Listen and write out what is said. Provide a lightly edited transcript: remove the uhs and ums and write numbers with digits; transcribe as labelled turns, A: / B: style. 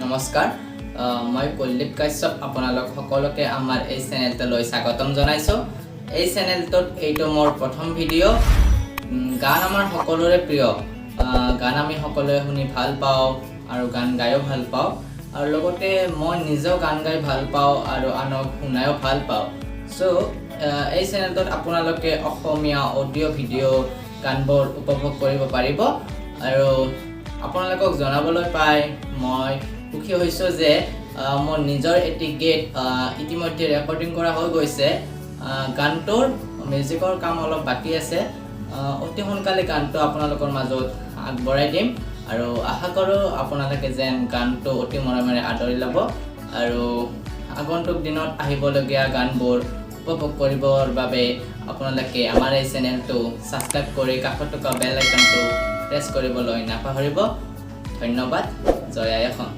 A: নমস্কাৰ মই কুলদীপ কাশ্যপ আপোনালোক সকলোকে আমাৰ এই চেনেলটোলৈ স্বাগতম জনাইছো। এই চেনেলটোত এইটো মোৰ প্ৰথম ভিডিঅ'। গান আমাৰ সকলোৰে প্ৰিয়, গান আমি সকলোৱে শুনি ভাল পাওঁ আৰু গান গায়ো ভাল পাওঁ, আৰু লগতে মই নিজেও গান গাই ভাল পাওঁ আৰু আনক শুনায়ো ভাল পাওঁ। সো এই চেনেলটোত আপোনালোকে অসমীয়া অডিঅ' ভিডিঅ' গানবোৰ উপভোগ কৰিব পাৰিব। আৰু আপোনালোকক জনাবলৈ পাই মই সুখী হৈছো যে মোৰ নিজৰ এটি গীত ইতিমধ্যে ৰেকৰ্ডিং কৰা হৈ গৈছে। গানটোৰ মিউজিকৰ কাম অলপ বাকী আছে, অতি সোনকালে গানটো আপোনালোকৰ মাজত আগবঢ়াই দিম আৰু আশা কৰোঁ আপোনালোকে যেন গানটো অতি মৰমেৰে আদৰি ল'ব আৰু আগন্তুক দিনত আহিবলগীয়া গানবোৰ উপভোগ কৰিবৰ বাবে আপোনালোকে আমাৰ এই চেনেলটো ছাবস্ক্ৰাইব কৰি কাষত থকা বেল আইকনটো প্ৰেছ কৰিবলৈ নাপাহৰিব। ধন্যবাদ। জয় আই অসম।